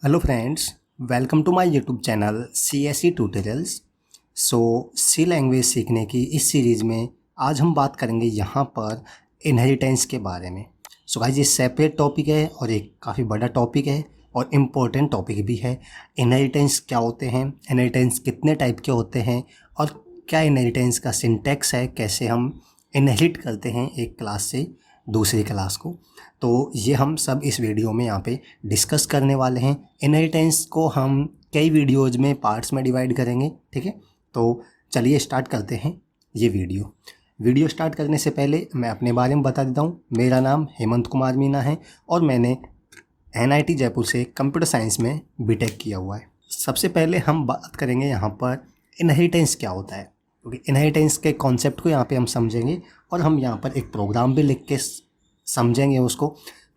Hello friends, welcome to my YouTube channel CSE tutorials. C language सीखने की इस series में आज हम बात करेंगे यहाँ पर इनहेरिटेंस के बारे में। गाइस, ये सेपरेट टॉपिक है और एक काफ़ी बड़ा टॉपिक है और इम्पोर्टेंट टॉपिक भी है। इनहेरिटेंस क्या होते हैं, इनहेरिटेंस कितने टाइप के होते हैं और क्या इनहेरिटेंस का सिंटैक्स है, कैसे हम इनहेरिट करते हैं एक क्लास से दूसरी क्लास को। तो ये हम सब इस वीडियो में यहाँ पे डिस्कस करने वाले हैं। इनहेरिटेंस को हम कई वीडियोज़ में पार्ट्स में डिवाइड करेंगे, ठीक है। तो चलिए स्टार्ट करते हैं ये वीडियो स्टार्ट करने से पहले मैं अपने बारे में बता देता हूँ। मेरा नाम हेमंत कुमार मीना है और मैंने NIT जयपुर से कंप्यूटर साइंस में BTech किया हुआ है। सबसे पहले हम बात करेंगे यहाँ पर इनहेरिटेंस क्या होता है, क्योंकि इनहेरिटेंस के कॉन्सेप्ट को यहाँ पे हम समझेंगे और हम यहाँ पर एक प्रोग्राम भी लिख के समझेंगे उसको।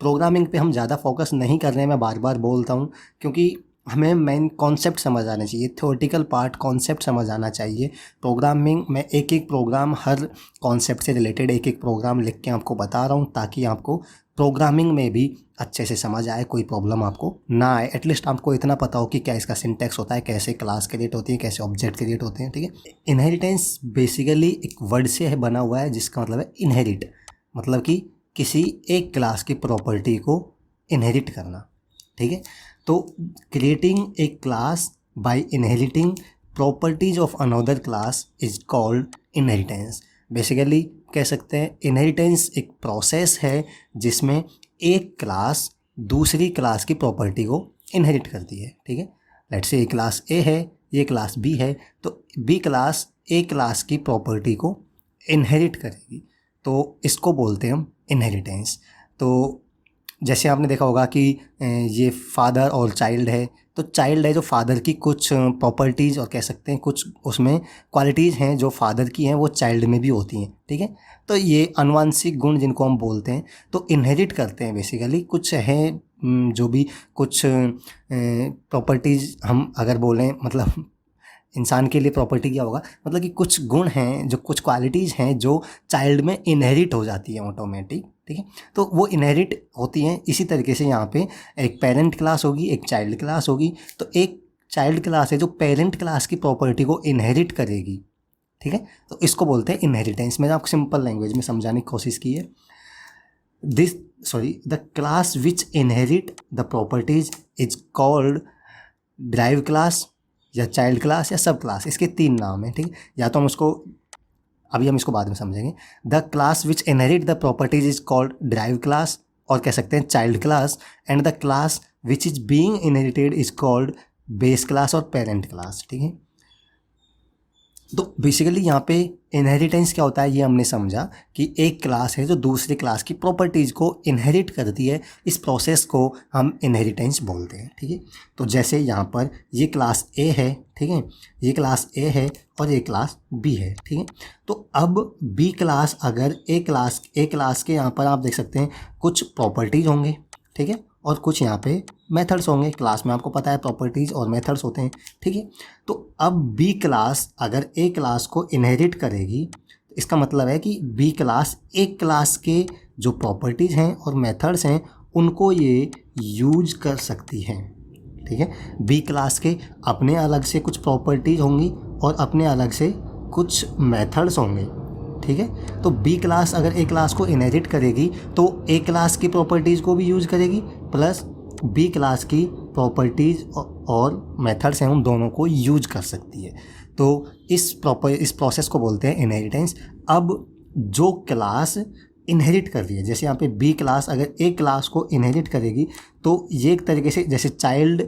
प्रोग्रामिंग पे हम ज़्यादा फोकस नहीं कर रहे हैं, मैं बार बार बोलता हूँ, क्योंकि हमें मेन कॉन्सेप्ट समझ आना चाहिए, थ्योरेटिकल पार्ट कॉन्सेप्ट समझ आना चाहिए। प्रोग्रामिंग में एक एक प्रोग्राम, हर कॉन्सेप्ट से रिलेटेड एक एक प्रोग्राम लिख के आपको बता रहा हूँ ताकि आपको प्रोग्रामिंग में भी अच्छे से समझ आए, कोई प्रॉब्लम आपको ना आए। एटलीस्ट आपको इतना पता हो कि क्या इसका सिंटैक्स होता है, कैसे क्लास क्रिएट होती है, कैसे ऑब्जेक्ट क्रिएट होते हैं, ठीक है। इनहेरिटेंस बेसिकली एक वर्ड से है बना हुआ है जिसका मतलब है इनहेरिट, मतलब कि किसी एक क्लास की प्रॉपर्टी को इनहेरिट करना, ठीक है। तो creating a class by inheriting properties of another class is called inheritance. Basically कह सकते हैं इनहेरिटेंस एक प्रोसेस है जिसमें एक क्लास दूसरी क्लास की प्रॉपर्टी को इनहेरिट करती है, ठीक है। लेट्स से क्लास A है, ये क्लास B है, तो B क्लास A क्लास की प्रॉपर्टी को इनहेरिट करेगी, तो इसको बोलते हैं हम इनहेरिटेंस। तो जैसे आपने देखा होगा कि ये फादर और चाइल्ड है, तो चाइल्ड है जो फादर की कुछ प्रॉपर्टीज़ और कह सकते हैं कुछ उसमें क्वालिटीज़ हैं जो फादर की हैं वो चाइल्ड में भी होती हैं, ठीक है। तो ये आनुवंशिक गुण जिनको हम बोलते हैं तो इनहेरिट करते हैं। बेसिकली कुछ है जो भी कुछ प्रॉपर्टीज़ हम अगर बोलें, मतलब इंसान के लिए प्रॉपर्टी क्या होगा, मतलब कि कुछ गुण हैं, जो कुछ क्वालिटीज़ हैं जो चाइल्ड में इनहेरिट हो जाती है ऑटोमेटिक, ठीक है। तो वो इनहेरिट होती हैं। इसी तरीके से यहाँ पे एक पेरेंट क्लास होगी, एक चाइल्ड क्लास होगी। तो एक चाइल्ड क्लास है जो पेरेंट क्लास की प्रॉपर्टी को इनहेरिट करेगी, ठीक है। तो इसको बोलते हैं इनहेरिटेंस। मैंने आपको सिंपल लैंग्वेज में समझाने की कोशिश की है। The class which inherit the properties is called drive class या चाइल्ड क्लास या सब क्लास। इसके 3 नाम हैं, ठीक है। या तो हम उसको अभी हम इसको बाद में समझेंगे। The class which inherit the properties is called drive class, और कह सकते हैं child class. And the class which is being inherited is called base class और पेरेंट क्लास, ठीक है। तो बेसिकली यहाँ पे इनहेरिटेंस क्या होता है ये हमने समझा कि एक क्लास है जो दूसरी क्लास की प्रॉपर्टीज़ को इनहेरिट करती है। इस प्रोसेस को हम इनहेरिटेंस बोलते हैं, ठीक है। तो जैसे यहाँ पर ये क्लास A है, ठीक है, ये क्लास A है और ये क्लास B है, ठीक है। तो अब B क्लास अगर A क्लास के यहाँ पर आप देख सकते हैं कुछ प्रॉपर्टीज़ होंगे, ठीक है, और कुछ यहाँ पे मेथड्स होंगे। क्लास में आपको पता है प्रॉपर्टीज़ और मेथड्स होते हैं, ठीक है। तो अब B क्लास अगर A क्लास को इनहेरिट करेगी तो इसका मतलब है कि B क्लास एक क्लास के जो प्रॉपर्टीज़ हैं और मेथड्स हैं उनको ये यूज कर सकती है, ठीक है। B क्लास के अपने अलग से कुछ प्रॉपर्टीज़ होंगी और अपने अलग से कुछ मेथड्स होंगे, ठीक है। तो B क्लास अगर A क्लास को इनहेरिट करेगी तो A क्लास की प्रॉपर्टीज़ को भी यूज़ करेगी, प्लस B क्लास की प्रॉपर्टीज़ और मेथड्स हैं उन दोनों को यूज कर सकती है। तो इस प्रोसेस को बोलते हैं इनहेरिटेंस। अब जो क्लास इनहेरिट कर रही है, जैसे यहाँ पे B क्लास अगर A क्लास को इनहेरिट करेगी तो ये एक तरीके से जैसे चाइल्ड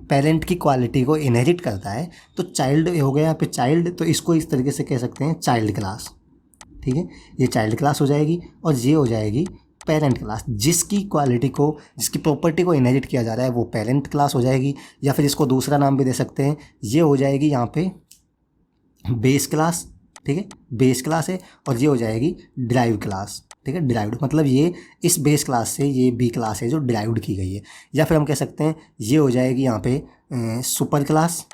पेरेंट की क्वालिटी को इनहेरिट करता है, तो चाइल्ड हो गया यहाँ पे चाइल्ड, तो इसको इस तरीके से कह सकते हैं चाइल्ड क्लास, ठीक है। ये चाइल्ड क्लास हो जाएगी और ये हो जाएगी पेरेंट क्लास। जिसकी प्रॉपर्टी को इनहेरिट किया जा रहा है वो पेरेंट क्लास हो जाएगी, या फिर इसको दूसरा नाम भी दे सकते हैं, ये हो जाएगी यहाँ पे बेस क्लास, ठीक है, बेस क्लास है। और ये हो जाएगी ड्राइव क्लास, ठीक है। ड्राइव्ड मतलब ये इस बेस क्लास से ये B क्लास है जो ड्राइव्ड की गई है। या फिर हम कह सकते हैं ये हो जाएगी यहाँ पे सुपर क्लास,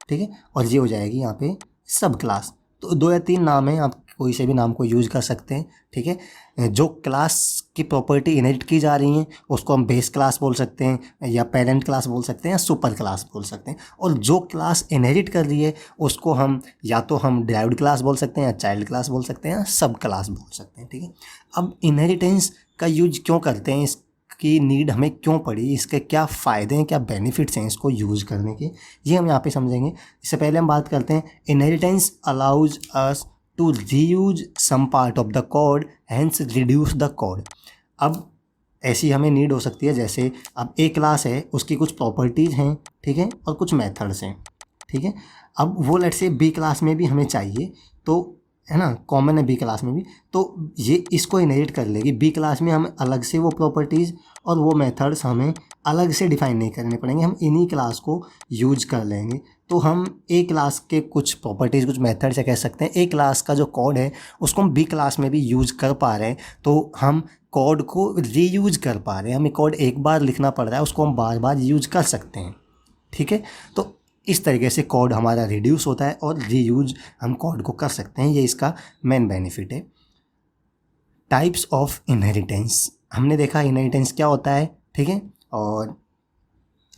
ठीक है, और ये हो जाएगी यहाँ पे सब क्लास। तो 2 या 3 नाम हैं, आप कोई से भी नाम को यूज कर सकते हैं, ठीक है। जो क्लास की प्रॉपर्टी इनहेरिट की जा रही हैं उसको हम बेस क्लास बोल सकते हैं, या पेरेंट क्लास बोल सकते हैं, या सुपर क्लास बोल सकते हैं। और जो क्लास इनहेरिट कर रही है उसको हम या तो हम डिराइव्ड क्लास बोल सकते हैं, या चाइल्ड क्लास बोल सकते हैं, या सब क्लास बोल सकते हैं, ठीक है। अब इनहेरिटेंस का यूज क्यों करते हैं, इसकी नीड हमें क्यों पड़ी, इसके क्या फ़ायदे हैं, क्या बेनिफिट्स हैं इसको यूज़ करने के, ये हम यहाँ पे समझेंगे। इससे पहले हम बात करते हैं inheritance allows us to reuse some part of the code hence reduce the code. अब ऐसी हमें नीड हो सकती है, जैसे अब ए क्लास है, उसकी कुछ प्रॉपर्टीज़ हैं, ठीक है, और कुछ मेथड्स हैं, ठीक है। अब वो लेट्स से बी क्लास में भी हमें चाहिए, तो है ना, कॉमन है बी क्लास में भी, तो ये इसको इनहेरिट कर लेगी। बी क्लास में हमें अलग से वो प्रॉपर्टीज़ और वो मेथड्स हमें अलग से डिफाइन नहीं करने पड़ेंगे, हम इन्हीं क्लास को यूज कर लेंगे। तो हम ए क्लास के कुछ प्रॉपर्टीज़, कुछ मेथड्स से कह सकते हैं, ए क्लास का जो कोड है उसको हम बी क्लास में भी यूज कर पा रहे हैं, तो हम कोड को रीयूज कर पा रहे हैं। हमें कोड एक बार लिखना पड़ रहा है, उसको हम बार बार यूज कर सकते हैं, ठीक है। तो इस तरीके से कोड हमारा रिड्यूस होता है और रीयूज हम कोड को कर सकते हैं, ये इसका मेन बेनिफिट है। टाइप्स ऑफ इनहेरिटेंस, हमने देखा इनहेरिटेंस क्या होता है, ठीक है, और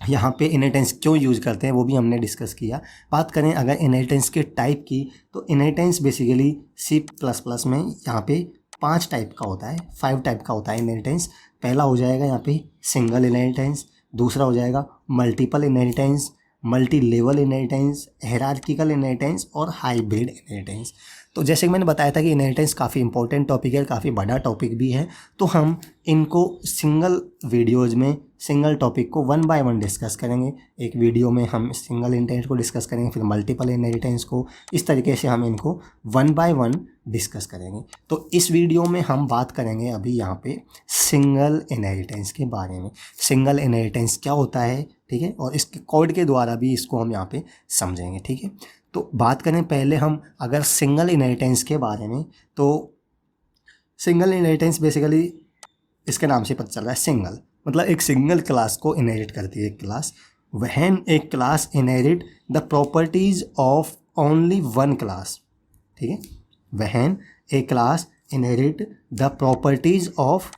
यहाँ पे इनहेरिटेंस क्यों यूज करते हैं वो भी हमने डिस्कस किया। बात करें अगर इनहेरिटेंस के टाइप की, तो इनहेरिटेंस बेसिकली C++ में यहाँ पे 5 टाइप का होता है, 5 टाइप का होता है इनहेरिटेंस। पहला हो जाएगा यहाँ पे सिंगल इनहेरिटेंस, दूसरा हो जाएगा multiple inheritance, multi level inheritance, hierarchical inheritance और हाइब्रिड इनहेरिटेंस। तो जैसे कि मैंने बताया था कि इनहेरिटेंस काफ़ी इंपॉर्टेंट टॉपिक है, काफ़ी बड़ा टॉपिक भी है, तो हम इनको सिंगल वीडियोज़ में सिंगल टॉपिक को 1 बाय 1 डिस्कस करेंगे। एक वीडियो में हम सिंगल इनहेरिटेंस को डिस्कस करेंगे, फिर मल्टीपल इनहेरिटेंस को, इस तरीके से हम इनको 1 बाय 1 डिस्कस करेंगे। तो इस वीडियो में हम बात करेंगे अभी यहाँ पे सिंगल इनहेरिटेंस के बारे में। सिंगल इनहेरिटेंस क्या होता है, ठीक है, और इसके कोड के द्वारा भी इसको हम यहाँ पे समझेंगे, ठीक है। तो बात करें पहले हम अगर सिंगल इनहेरिटेंस के बारे में, तो सिंगल इनहेरिटेंस बेसिकली इसके नाम से पता चल रहा है, सिंगल मतलब एक सिंगल क्लास को इनहेरिट करती है एक क्लास। व्हेन एक class inherit the properties of only one class, ठीक है, when A class inherit the properties of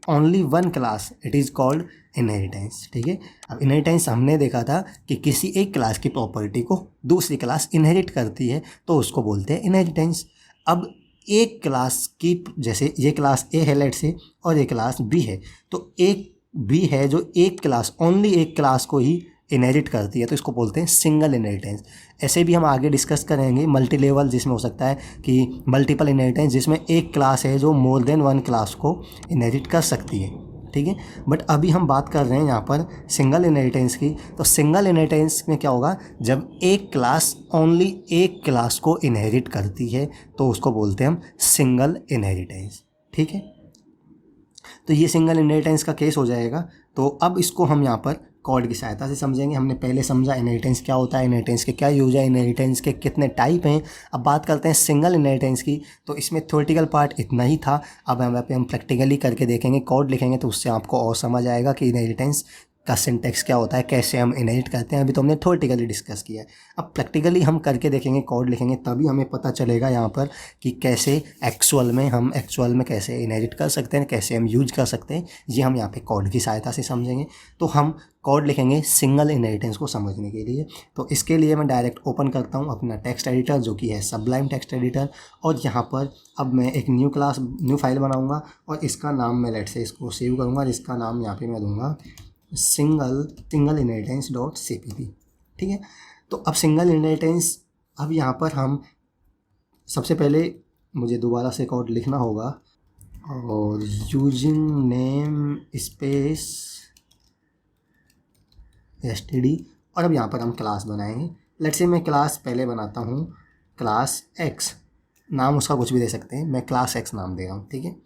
only one class, it is called inheritance, ठीक है। अब इनहेरिटेंस हमने देखा था कि किसी एक क्लास की प्रॉपर्टी को दूसरी क्लास इनहेरिट करती है, तो उसको बोलते हैं इनहेरिटेंस। अब एक क्लास की, जैसे ये क्लास ए है लेट से, और ये क्लास बी है, तो एक बी है जो एक क्लास, ओनली एक क्लास को ही इनहेरिट करती है, तो इसको बोलते हैं सिंगल इनहेरिटेंस। ऐसे भी हम आगे डिस्कस करेंगे मल्टी लेवल, जिसमें हो सकता है कि मल्टीपल इनहेरिटेंस, जिसमें एक क्लास है जो मोर देन वन क्लास को इनहेरिट कर सकती है, ठीक है। बट अभी हम बात कर रहे हैं यहाँ पर सिंगल इनहेरिटेंस की। तो सिंगल इनहेरिटेंस में क्या होगा, जब एक क्लास ओनली एक क्लास को इनहेरिट करती है तो उसको बोलते हैं हम सिंगल इनहेरिटेंस, ठीक है। तो ये सिंगल इनहेरिटेंस का केस हो जाएगा। तो अब इसको हम यहाँ पर कोड की सहायता से समझेंगे। हमने पहले समझा इनहेरिटेंस क्या होता है, इनहेरिटेंस के क्या यूज है, इनहेरिटेंस के कितने टाइप हैं। अब बात करते हैं सिंगल इनहेरिटेंस की। तो इसमें थ्योरेटिकल पार्ट इतना ही था। अब यहाँ पे हम प्रैक्टिकली करके देखेंगे, कोड लिखेंगे, तो उससे आपको और समझ आएगा कि इनहेरिटेंस का सिंटैक्स क्या होता है, कैसे हम इनहेरिट करते हैं। अभी तो हमने थ्योरेटिकली डिस्कस किया है, अब प्रैक्टिकली हम करके देखेंगे, कोड लिखेंगे, तभी हमें पता चलेगा यहाँ पर कि कैसे एक्चुअल में कैसे इनहेरिट कर सकते हैं, कैसे हम यूज कर सकते हैं। ये हम यहाँ पे कोड की सहायता से समझेंगे। तो हम कोड लिखेंगे सिंगल इनहेरिटेंस को समझने के लिए। तो इसके लिए मैं डायरेक्ट ओपन करता हूँ अपना टेक्स्ट एडिटर, जो कि है सबलाइम टेक्स्ट एडिटर, और यहाँ पर अब मैं एक न्यू फाइल बनाऊँगा और इसका नाम मैं लेट से इसको सेव करूँगा, जिसका नाम यहाँ पर मैं दूँगा सिंगल इनहेरिटेंस डॉट CPP, ठीक है। तो अब सिंगल इनहेरिटेंस, अब यहाँ पर हम सबसे पहले मुझे दोबारा से कोड लिखना होगा, और यूजिंग नेम स्पेस std, और अब यहाँ पर हम क्लास बनाएंगे। लेट्स से मैं क्लास पहले बनाता हूँ क्लास x, नाम उसका कुछ भी दे सकते हैं, मैं क्लास x नाम दे रहा हूँ, ठीक है।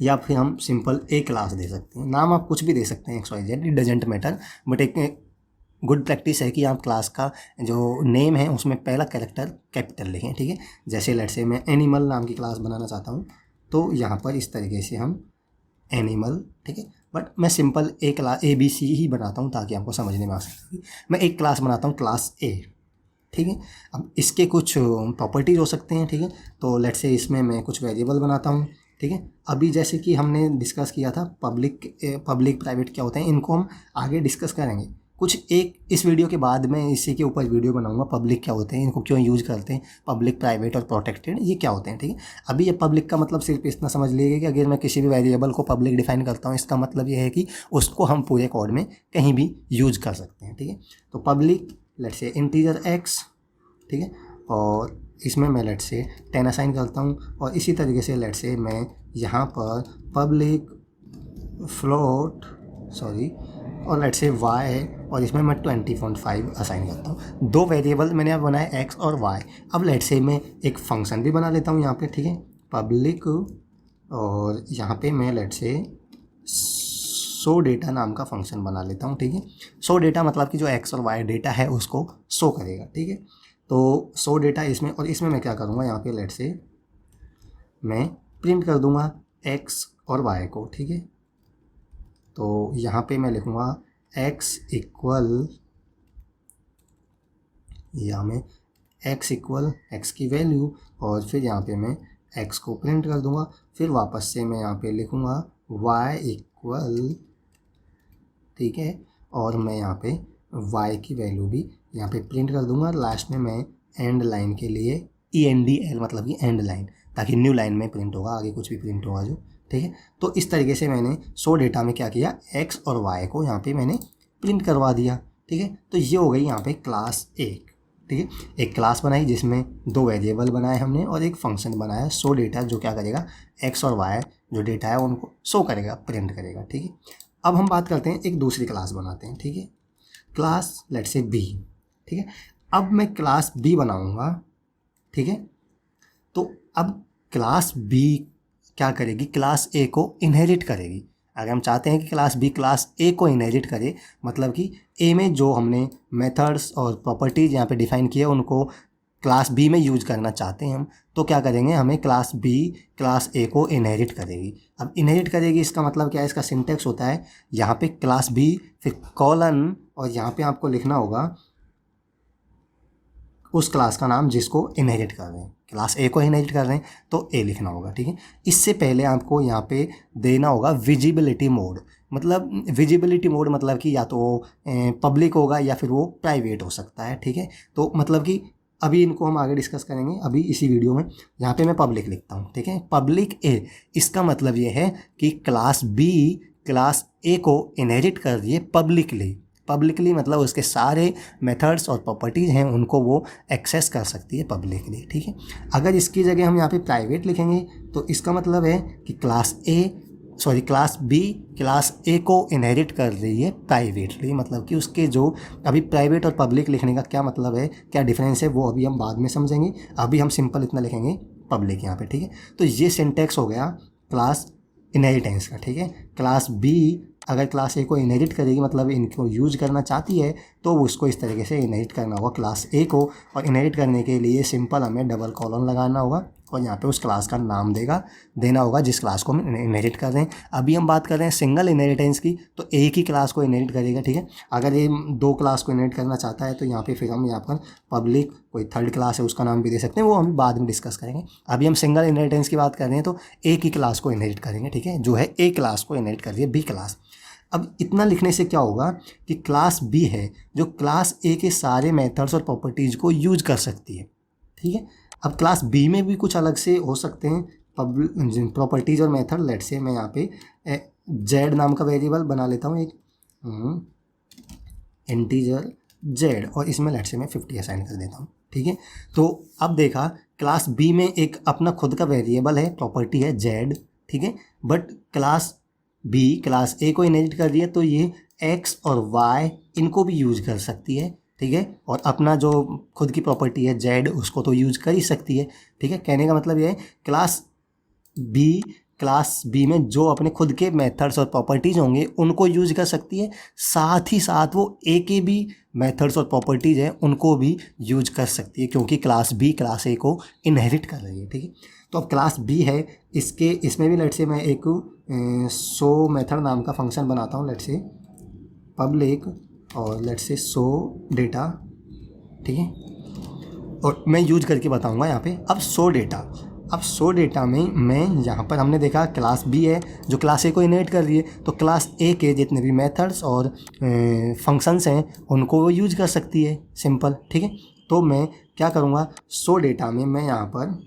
या फिर हम सिंपल ए क्लास दे सकते हैं, नाम आप कुछ भी दे सकते हैं, XYZ, it doesn't matter. But एक गुड प्रैक्टिस है कि आप क्लास का जो नेम है उसमें पहला कैरेक्टर कैपिटल लिखें, ठीक है। जैसे लेट्स से मैं एनिमल नाम की क्लास बनाना चाहता हूँ, तो यहाँ पर इस तरीके से हम एनिमल, ठीक है। बट मैं सिंपल ABC ही बनाता हूँ ताकि आपको समझने में आ सके। मैं एक क्लास बनाता हूँ क्लास A, ठीक है। अब इसके कुछ प्रॉपर्टीज़ हो सकते हैं, ठीक है। तो लेट्स से इसमें मैं कुछ वेरिएबल बनाता हूँ, ठीक है। अभी जैसे कि हमने डिस्कस किया था पब्लिक प्राइवेट क्या होते हैं, इनको हम आगे डिस्कस करेंगे कुछ एक इस वीडियो के बाद मैं इसी के ऊपर वीडियो बनाऊंगा। पब्लिक क्या होते हैं, इनको क्यों यूज़ करते हैं, पब्लिक प्राइवेट और प्रोटेक्टेड ये क्या होते हैं, ठीक है। अभी ये पब्लिक का मतलब सिर्फ इतना समझ लीजिए कि अगर मैं किसी भी वेरिएबल को पब्लिक डिफाइन करता हूँ, इसका मतलब ये है कि उसको हम पूरे कोड में कहीं भी यूज कर सकते हैं, ठीक है। तो public let's say integer x, ठीक है, और इसमें मैं लेट्स से 10 असाइन करता हूँ। और इसी तरीके से लेट्स से मैं यहाँ पर पब्लिक फ्लोट और लेट्स से y है और इसमें मैं 20.5 असाइन करता हूँ। दो वेरिएबल मैंने अब बनाए x और y। अब लेट्स से मैं एक फंक्शन भी बना लेता हूँ यहाँ पे, ठीक है, पब्लिक, और यहाँ पे मैं लेट्स से शो डेटा नाम का फंक्शन बना लेता हूँ, ठीक है। शो डेटा मतलब कि जो x और y डेटा है उसको शो करेगा, ठीक है। तो शो डेटा इसमें, और इसमें मैं क्या करूँगा, यहाँ पे लेट्स से मैं प्रिंट कर दूँगा x और y को, ठीक है। तो यहाँ पे मैं लिखूँगा x इक्वल, यहाँ में x इक्वल x की वैल्यू, और फिर यहाँ पे मैं x को प्रिंट कर दूँगा। फिर वापस से मैं यहाँ पे लिखूँगा y इक्वल, ठीक है, और मैं यहाँ पे y की वैल्यू भी यहाँ पे प्रिंट कर दूँगा। लास्ट में मैं एंड लाइन के लिए ENDL मतलब कि एंड लाइन, ताकि न्यू लाइन में प्रिंट होगा, आगे कुछ भी प्रिंट होगा जो, ठीक है। तो इस तरीके से मैंने शो डेटा में क्या किया, x और y को यहाँ पे मैंने प्रिंट करवा दिया, ठीक है। तो ये हो गई यहाँ पे क्लास 1, ठीक है। एक क्लास बनाई जिसमें दो वेरिएबल बनाए हमने और एक फंक्शन बनाया शो डेटा, जो क्या करेगा, x और y जो डेटा है उनको शो करेगा, प्रिंट करेगा, ठीक है। अब हम बात करते हैं, एक दूसरी क्लास बनाते हैं, ठीक है, क्लास लेट्स से b, ठीक है। अब मैं क्लास b बनाऊँगा, ठीक है। तो अब क्लास b क्या करेगी, क्लास a को इनहेरिट करेगी। अगर हम चाहते हैं कि क्लास b क्लास a को इनहेरिट करे, मतलब कि a में जो हमने मेथड्स और प्रॉपर्टीज़ यहाँ पे डिफाइन किए उनको क्लास b में यूज करना चाहते हैं हम, तो क्या करेंगे, हमें क्लास b क्लास a को इनहेरिट करेगी। अब इनहेरिट करेगी इसका मतलब क्या है, इसका सिंटेक्स होता है यहाँ पे क्लास b फिर कॉलन, और यहाँ पे आपको लिखना होगा उस क्लास का नाम जिसको इनहेरिट कर रहे हैं। क्लास ए को इनहेरिट कर रहे हैं तो ए लिखना होगा, ठीक है। इससे पहले आपको यहाँ पे देना होगा विजिबिलिटी मोड, मतलब विजिबिलिटी मोड मतलब कि या तो पब्लिक होगा या फिर वो प्राइवेट हो सकता है, ठीक है। तो मतलब कि अभी इनको हम आगे डिस्कस करेंगे, अभी इसी वीडियो में यहाँ पे मैं पब्लिक लिखता हूँ, ठीक है, पब्लिक ए। इसका मतलब ये है कि क्लास बी क्लास ए को इनहेरिट कर रही है पब्लिकली मतलब उसके सारे मेथड्स और प्रॉपर्टीज़ हैं उनको वो एक्सेस कर सकती है पब्लिकली, ठीक है। अगर इसकी जगह हम यहाँ पे प्राइवेट लिखेंगे तो इसका मतलब है कि क्लास बी क्लास ए को इनहेरिट कर रही है प्राइवेटली, मतलब कि उसके जो अभी प्राइवेट और पब्लिक लिखने का क्या मतलब है, क्या डिफरेंस है, वो अभी हम बाद में समझेंगे। अभी हम सिंपल इतना लिखेंगे पब्लिक यहाँ पे, ठीक है। तो ये सिंटेक्स हो गया क्लास इनहेरिटेंस का, ठीक है। क्लास बी अगर क्लास ए को इनहेरिट करेगी मतलब इनको यूज करना चाहती है तो उसको इस तरीके से इनहेरिट करना होगा क्लास ए को, और इनहेरिट करने के लिए सिंपल हमें डबल कॉलन लगाना होगा और यहाँ पे उस क्लास का नाम देना होगा जिस क्लास को हम इनहेरिट कर रहे हैं। अभी हम बात कर रहे हैं सिंगल इनहेरिटेंस की, तो एक ही क्लास को इनहेरिट करेगा, ठीक है। अगर ये दो क्लास को इनहेरिट करना चाहता है तो यहाँ पे फिर हम यहाँ पर पब्लिक कोई थर्ड क्लास है उसका नाम भी दे सकते हैं, वो हम बाद में डिस्कस करेंगे। अभी हम सिंगल इनहेरिटेंस की बात कर रहे हैं तो एक ही क्लास को इनहेरिट करेंगे, ठीक है, जो है ए क्लास को इनहेरिट कर रही है बी क्लास। अब इतना लिखने से क्या होगा कि क्लास बी है जो क्लास ए के सारे मेथड्स और प्रॉपर्टीज़ को यूज कर सकती है, ठीक है। अब क्लास बी में भी कुछ अलग से हो सकते हैं प्रॉपर्टीज़ और मेथड। लेट्स से मैं यहाँ पे जेड नाम का वेरिएबल बना लेता हूँ, एक इंटीजर जेड, और इसमें लेट्स से मैं 50 असाइन कर देता हूँ, ठीक है। तो अब देखा क्लास बी में एक अपना खुद का वेरिएबल है, प्रॉपर्टी है जेड, ठीक है, but class B class A को इनहेरिट कर दिया तो ये एक्स और वाई इनको भी यूज कर सकती है, ठीक है, और अपना जो खुद की प्रॉपर्टी है जेड उसको तो यूज कर ही सकती है, ठीक है। कहने का मतलब ये है क्लास बी में जो अपने खुद के मेथड्स और प्रॉपर्टीज़ होंगे उनको यूज कर सकती है, साथ ही साथ वो ए के भी मेथड्स और प्रॉपर्टीज़ हैं उनको भी यूज कर सकती है, क्योंकि क्लास बी क्लास ए को इनहेरिट कर रही है, ठीक है। तो अब क्लास बी है, इसमें भी लेट्स से मैं एक शो मेथड नाम का फंक्शन बनाता हूँ, लेट्स से पब्लिक और लेट्स से शो डेटा, ठीक है। और मैं यूज करके बताऊंगा यहाँ पे। अब सो डेटा, अब सो डेटा में मैं यहाँ पर हमने देखा क्लास बी है जो क्लास ए को इनहेरिट कर रही है, तो क्लास ए के जितने भी मेथड्स और फंक्शंस हैं उनको वो यूज कर सकती है, सिंपल, ठीक है। तो मैं क्या करूँगा, सो डेटा में मैं यहाँ पर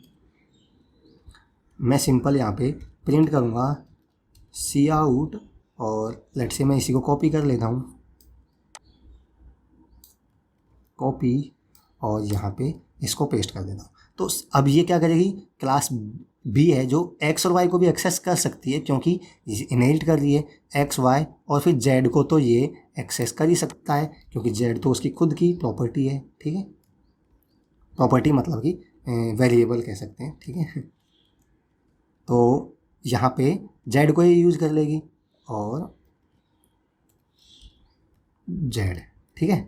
मैं सिंपल यहाँ पे प्रिंट करूँगा सी आउट, और लेट से मैं इसी को कॉपी कर लेता हूँ, कॉपी, और यहाँ पे इसको पेस्ट कर देता हूँ। तो अब ये क्या करेगी, क्लास बी है जो एक्स और वाई को भी एक्सेस कर सकती है क्योंकि इनहेरिट कर रही है एक्स वाई, और फिर जेड को तो ये एक्सेस कर ही सकता है क्योंकि जेड तो उसकी खुद की प्रॉपर्टी है, ठीक है। प्रॉपर्टी मतलब कि वेरिएबल कह सकते हैं, ठीक है। तो यहाँ पे जेड को ये यूज़ कर लेगी और जेड, ठीक है।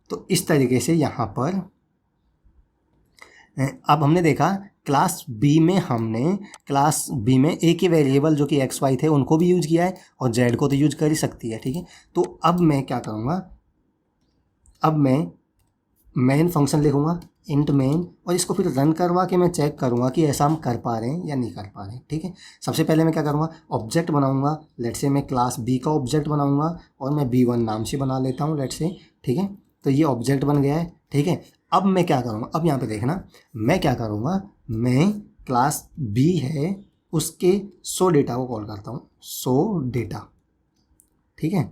तो इस तरीके से यहाँ पर अब हमने देखा क्लास बी में ए के वेरिएबल जो कि एक्स वाई थे उनको भी यूज किया है और जेड को तो यूज कर ही सकती है, ठीक है। तो अब मैं क्या करूँगा, अब मैं मेन फंक्शन लिखूँगा इंट मेन, और इसको फिर रन करवा के मैं चेक करूँगा कि ऐसा हम कर पा रहे हैं या नहीं कर पा रहे हैं, ठीक है। सबसे पहले मैं क्या करूँगा, ऑब्जेक्ट बनाऊँगा, लेट से मैं क्लास बी का ऑब्जेक्ट बनाऊँगा और मैं B1 नाम से बना लेता हूँ, लेट से, ठीक है। तो ये ऑब्जेक्ट बन गया है, ठीक है। अब मैं क्या करूँगा, अब यहाँ पे देखना, मैं क्या करूँगा, मैं क्लास बी है उसके सो डेटा को कॉल करता हूँ, सो डेटा, ठीक है।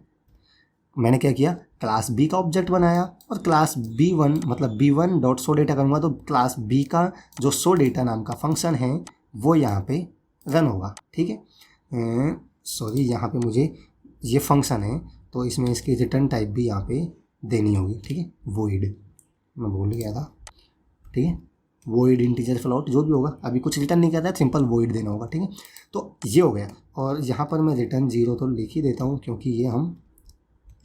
मैंने क्या किया, क्लास बी का ऑब्जेक्ट बनाया और क्लास B1 मतलब B1 डॉट सो डेटा करूँगा तो क्लास बी का जो सो डेटा नाम का फंक्शन है वो यहाँ पे रन होगा, ठीक है। सॉरी, यहाँ पे मुझे ये फंक्शन है तो इसमें इसकी रिटर्न टाइप भी यहाँ पे देनी होगी, ठीक है। वॉइड, मैं भूल गया था, ठीक है। वॉइड इंटीजर फ्लोट जो भी होगा, अभी कुछ रिटर्न नहीं करता है, सिंपल वॉइड देना होगा, ठीक है। तो ये हो गया, और यहाँ पर मैं रिटर्न 0 तो लिख ही देता हूँ क्योंकि ये हम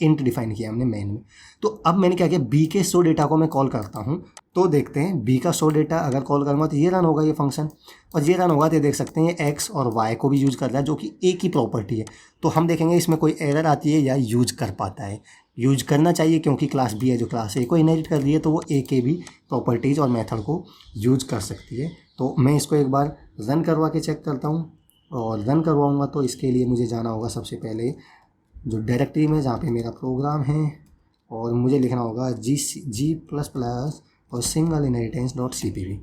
इंट डिफाइन किया हमने मेन में। तो अब मैंने क्या किया, बी के सो डेटा को मैं कॉल करता हूँ, तो देखते हैं बी का सो डेटा अगर कॉल करूँगा तो ये रन होगा ये फंक्शन, और ये रन होगा तो देख सकते हैं ये एक्स और वाई को भी यूज़ कर रहा है जो कि ए की प्रॉपर्टी है। तो हम देखेंगे इसमें कोई एरर आती है या यूज कर पाता है, यूज करना चाहिए क्योंकि क्लास बी है जो क्लास ए को इनहेरिट कर रही है तो वो ए के भी प्रॉपर्टीज़ और मेथड को यूज कर सकती है। तो मैं इसको एक बार रन करवा के चेक करता हूँ, और रन करवाऊँगा तो इसके लिए मुझे जाना होगा सबसे पहले जो डायरेक्टरी में जहाँ पे मेरा प्रोग्राम है, और मुझे लिखना होगा G++ और सिंगल इनहेरिटेंस डॉट CPP।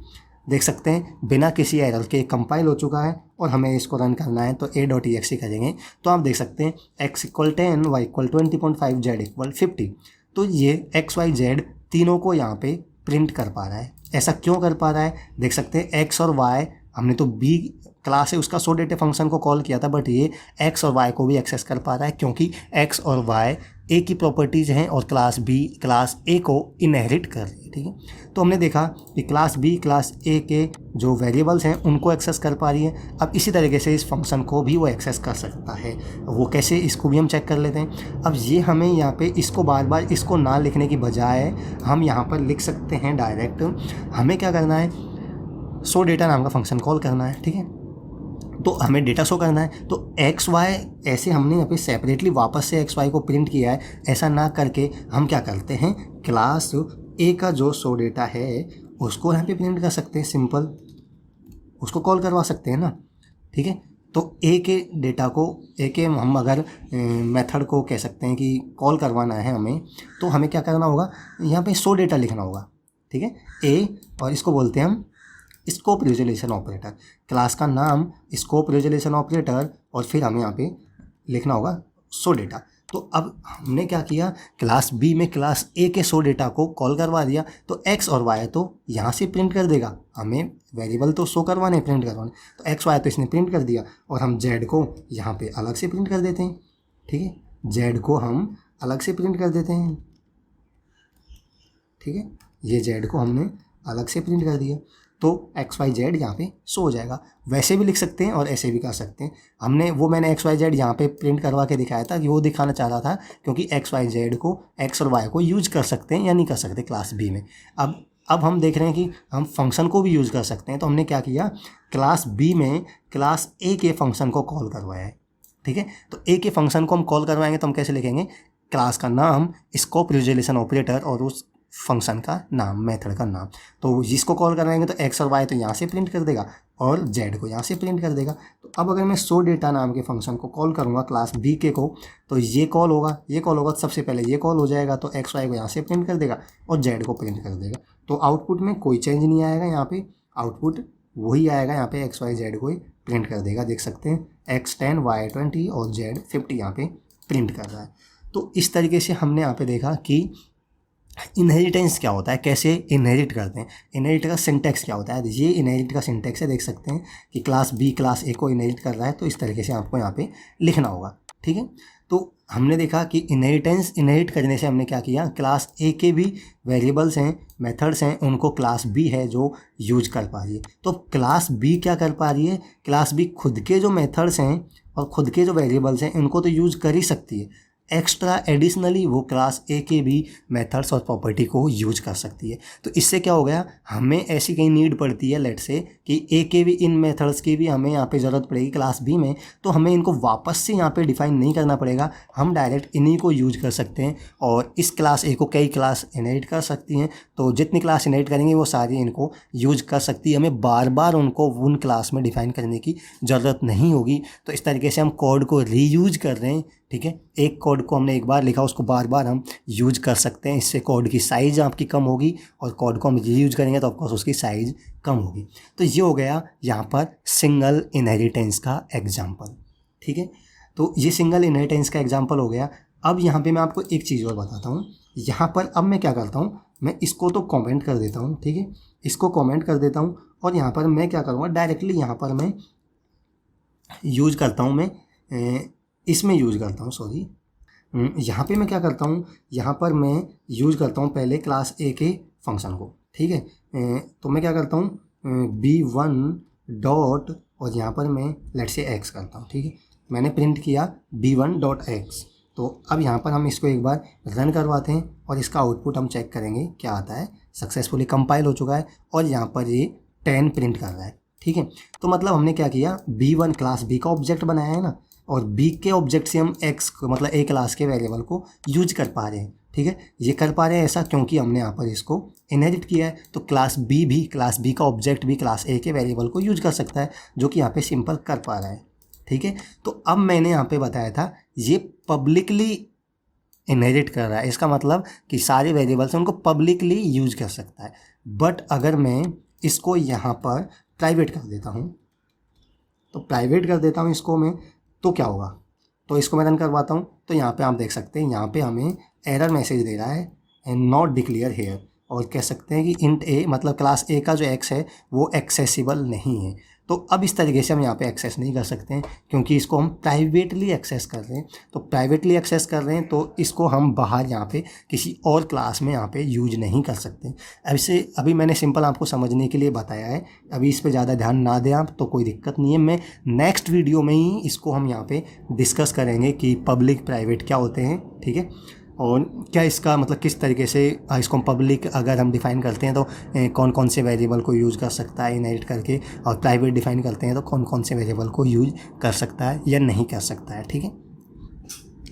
देख सकते हैं बिना किसी एरर के कंपाइल हो चुका है, और हमें इसको रन करना है तो a.exe करेंगे तो आप देख सकते हैं x = 10, y = 20.5, z = 50। तो ये x y z तीनों को यहाँ पे प्रिंट कर पा रहा है। ऐसा क्यों कर पा रहा है, देख सकते हैं x और y, हमने तो b क्लास है उसका सो डेटा फंक्शन को कॉल किया था, बट ये x और y को भी एक्सेस कर पा रहा है क्योंकि x और y ए की प्रॉपर्टीज़ हैं और क्लास बी क्लास ए को इनहेरिट कर रही है, ठीक है। तो हमने देखा कि क्लास बी क्लास ए के जो वेरिएबल्स हैं उनको एक्सेस कर पा रही है। अब इसी तरीके से इस फंक्शन को भी वो एक्सेस कर सकता है, वो कैसे, इसको भी हम चेक कर लेते हैं। अब ये हमें यहाँ पे इसको बार बार इसको ना लिखने की बजाय हम यहाँ पर लिख सकते हैं डायरेक्ट। हमें क्या करना है, सो डेटा नाम का फंक्शन कॉल करना है, ठीक है। तो हमें डेटा शो करना है, तो एक्स वाई ऐसे हमने यहाँ पे सेपरेटली वापस से एक्स वाई को प्रिंट किया है, ऐसा ना करके हम क्या करते हैं, क्लास ए का जो शो डेटा है उसको यहाँ पे प्रिंट कर सकते हैं, सिंपल उसको कॉल करवा सकते हैं ना, ठीक है। तो ए के डेटा को, ए के हम अगर मेथड को कह सकते हैं कि कॉल करवाना है हमें, तो हमें क्या करना होगा, यहाँ पे शो डेटा लिखना होगा, ठीक है, ए, और इसको बोलते हैं हम स्कोप रिजोल्यूशन ऑपरेटर, क्लास का नाम स्कोप रिजोल्यूशन ऑपरेटर, और फिर हमें यहाँ पे लिखना होगा सो डेटा। तो अब हमने क्या किया, क्लास बी में क्लास ए के सो डेटा को कॉल करवा दिया, तो एक्स और वाई तो यहाँ से प्रिंट कर देगा, हमें वेरिएबल तो शो करवाने प्रिंट करवाने, तो एक्स वाई तो इसने प्रिंट कर दिया, और हम जेड को यहाँ पे अलग से प्रिंट कर देते हैं, ठीक है, जेड को हम अलग से प्रिंट कर देते हैं, ठीक है, ये जेड को हमने अलग से प्रिंट कर दिया, तो एक्स वाई जेड यहाँ पे शो हो जाएगा। वैसे भी लिख सकते हैं और ऐसे भी कर सकते हैं। मैंने एक्स वाई जेड यहाँ पे प्रिंट करवा के दिखाया था कि वो दिखाना चाह रहा था क्योंकि एक्स वाई जेड को, एक्स और वाई को यूज कर सकते हैं या नहीं कर सकते क्लास बी में। अब हम देख रहे हैं कि हम फंक्शन को भी यूज़ कर सकते हैं, तो हमने क्या किया, क्लास बी में क्लास ए के फंक्शन को कॉल करवाया है, ठीक है। तो ए के फंक्शन को हम कॉल करवाएंगे तो हम कैसे लिखेंगे, क्लास का नाम स्कोप रिजोल्यूशन ऑपरेटर और उस फंक्शन का नाम, मेथड का नाम। तो जिसको कॉल कराएंगे तो एक्स और वाई तो यहाँ से प्रिंट कर देगा और जेड को यहाँ से प्रिंट कर देगा। तो अब अगर मैं शो डेटा नाम के फंक्शन को कॉल करूँगा क्लास बी के को, तो ये कॉल होगा, तो सबसे पहले ये कॉल हो जाएगा, तो एक्स वाई को यहाँ से प्रिंट कर देगा और जेड को प्रिंट कर देगा। तो आउटपुट में कोई चेंज नहीं आएगा, यहाँ पे आउटपुट वही आएगा, यहाँ पे एक्स वाई जेड को ही प्रिंट कर देगा। देख सकते हैं एक्स 10 वाई 20 और जेड 50 यहाँ पे प्रिंट कर रहा है। तो इस तरीके से हमने यहाँ पे देखा कि इनहेरिटेंस क्या होता है, कैसे इनहेरिट करते हैं, इनहेरिट का सिंटैक्स क्या होता है। ये इनहेरिट का सिंटैक्स है, देख सकते हैं कि क्लास बी क्लास ए को इनहेरिट कर रहा है, तो इस तरीके से आपको यहाँ पे लिखना होगा। ठीक है, तो हमने देखा कि इनहेरिट करने से हमने क्या किया, क्लास ए के भी वेरिएबल्स हैं, मेथड्स हैं, उनको क्लास बी है जो यूज कर पा रही है। तो क्लास बी क्या कर पा रही है, क्लास बी खुद के जो मेथड्स हैं और खुद के जो वेरिएबल्स हैं उनको तो यूज कर ही सकती है, एक्स्ट्रा एडिशनली वो क्लास ए के भी मेथड्स और प्रॉपर्टी को यूज कर सकती है। तो इससे क्या हो गया, हमें ऐसी कहीं नीड पड़ती है लेट से कि ए के भी इन मेथड्स की भी हमें यहाँ पे ज़रूरत पड़ेगी क्लास बी में, तो हमें इनको वापस से यहाँ पे डिफाइन नहीं करना पड़ेगा, हम डायरेक्ट इन्हीं को यूज कर सकते हैं। और इस क्लास ए को कई क्लास इनहेरिट कर सकती हैं, तो जितनी क्लास इनहेरिट करेंगे वो सारी इनको यूज कर सकती है, हमें बार बार उनको उन क्लास में डिफाइन करने की ज़रूरत नहीं होगी। तो इस तरीके से हम कोड को रीयूज कर रहे हैं। ठीक है, एक कोड को हमने एक बार लिखा, उसको बार बार हम यूज कर सकते हैं, इससे कोड की साइज़ आपकी कम होगी और कोड को हम रीयूज करेंगे तो ऑफकोर्स उसकी साइज़ कम होगी। तो ये हो गया यहाँ पर सिंगल इनहेरिटेंस का एग्जाम्पल। ठीक है, तो ये सिंगल इनहेरिटेंस का एग्जाम्पल हो गया। अब यहाँ पे मैं आपको एक चीज़ और बताता हूँ। यहाँ पर अब मैं क्या करता हूँ, मैं इसको तो कॉमेंट कर देता हूँ। ठीक है, इसको कॉमेंट कर देता हूँ और यहाँ पर मैं क्या करूँगा, डायरेक्टली यहाँ पर मैं यूज करता हूँ, मैं इसमें यूज करता हूँ, सॉरी, यहाँ पे मैं क्या करता हूँ, यहाँ पर मैं यूज करता हूँ पहले क्लास ए के फंक्शन को। ठीक है, तो मैं क्या करता हूँ, b1 डॉट और यहाँ पर मैं लेट से x करता हूँ। ठीक है, मैंने प्रिंट किया b1 डॉट x। तो अब यहाँ पर हम इसको एक बार रन करवाते हैं और इसका आउटपुट हम चेक करेंगे क्या आता है। सक्सेसफुली कंपाइल हो चुका है और यहाँ पर ये 10 प्रिंट कर रहा है। ठीक है, तो मतलब हमने क्या किया, b1 क्लास b का ऑब्जेक्ट बनाया है ना, और b के ऑब्जेक्ट से हम x को मतलब a क्लास के वेरिएबल को यूज कर पा रहे हैं। ठीक है, ये कर पा रहे हैं ऐसा क्योंकि हमने यहाँ पर इसको इनहेरिट किया है। तो क्लास b का ऑब्जेक्ट भी क्लास a के वेरिएबल को यूज कर सकता है, जो कि यहाँ पे सिंपल कर पा रहा है। ठीक है, तो अब मैंने यहाँ पे बताया था ये पब्लिकली इनहेरिट कर रहा है, इसका मतलब कि सारे वेरिएबल्स उनको पब्लिकली यूज कर सकता है। बट अगर मैं इसको यहाँ पर प्राइवेट कर देता हूँ, तो प्राइवेट कर देता हूँ इसको मैं, तो क्या होगा, तो इसको मैं रन करवाता हूँ। तो यहाँ पे आप देख सकते हैं, यहाँ पे हमें एरर मैसेज दे रहा है एंड नॉट डिक्लेयर हेयर, और कह सकते हैं कि इंट ए मतलब क्लास ए का जो एक्स है वो एक्सेसिबल नहीं है। तो अब इस तरीके से हम यहाँ पे एक्सेस नहीं कर सकते हैं क्योंकि इसको हम प्राइवेटली एक्सेस कर रहे हैं। तो प्राइवेटली एक्सेस कर रहे हैं तो इसको हम बाहर यहाँ पे किसी और क्लास में यहाँ पे यूज नहीं कर सकते। ऐसे अभी मैंने सिंपल आपको समझने के लिए बताया है, अभी इस पर ज़्यादा ध्यान ना दें आप तो कोई दिक्कत नहीं है। मैं नेक्स्ट वीडियो में ही इसको हम यहाँ पे डिस्कस करेंगे कि पब्लिक प्राइवेट क्या होते हैं। ठीक है, और क्या इसका मतलब किस तरीके से इसको पब्लिक अगर हम डिफ़ाइन करते हैं तो कौन कौन से वेरिएबल को यूज़ कर सकता है इनहेरिट करके, और प्राइवेट डिफ़ाइन करते हैं तो कौन कौन से वेरिएबल को यूज कर सकता है या नहीं कर सकता है। ठीक है,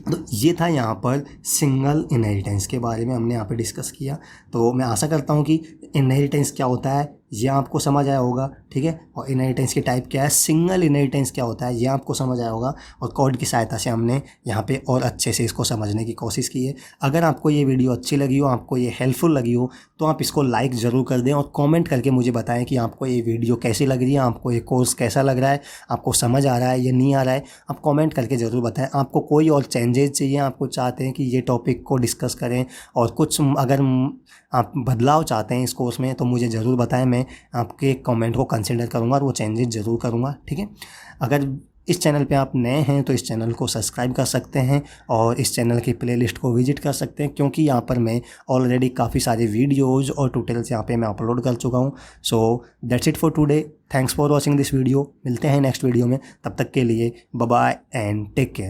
तो ये था यहाँ पर सिंगल इनहेरिटेंस के बारे में हमने यहाँ पे डिस्कस किया। तो मैं आशा करता हूँ कि इनहेरिटेंस क्या होता है ये आपको समझ आया होगा। ठीक है, और इनहेरिटेंस की टाइप क्या है, सिंगल इनहेरिटेंस क्या होता है ये आपको समझ आया होगा, और कोड की सहायता से हमने यहाँ पे और अच्छे से इसको समझने की कोशिश की है। अगर आपको ये वीडियो अच्छी लगी हो, आपको ये हेल्पफुल लगी हो, तो आप इसको लाइक ज़रूर कर दें और कमेंट करके मुझे बताएं कि आपको ये वीडियो कैसी लग रही है, आपको ये कोर्स कैसा लग रहा है, आपको समझ आ रहा है या नहीं आ रहा है। आप कमेंट करके ज़रूर बताएं। आपको कोई और चेंजेस चाहिए, आपको चाहते हैं कि ये टॉपिक को डिस्कस करें, और कुछ अगर आप बदलाव चाहते हैं इस कोर्स में तो मुझे ज़रूर बताएं, मैं आपके कमेंट को कंसिडर करूँगा और वो चेंजेस ज़रूर करूँगा। ठीक है, अगर इस चैनल पे आप नए हैं तो इस चैनल को सब्सक्राइब कर सकते हैं और इस चैनल की प्लेलिस्ट को विजिट कर सकते हैं, क्योंकि यहाँ पर मैं ऑलरेडी काफ़ी सारे वीडियोज़ और ट्यूटोरियल्स यहाँ पे मैं अपलोड कर चुका हूँ। So that's it for today, thanks for watching this video. मिलते हैं नेक्स्ट वीडियो में, तब तक के लिए bye bye and take care.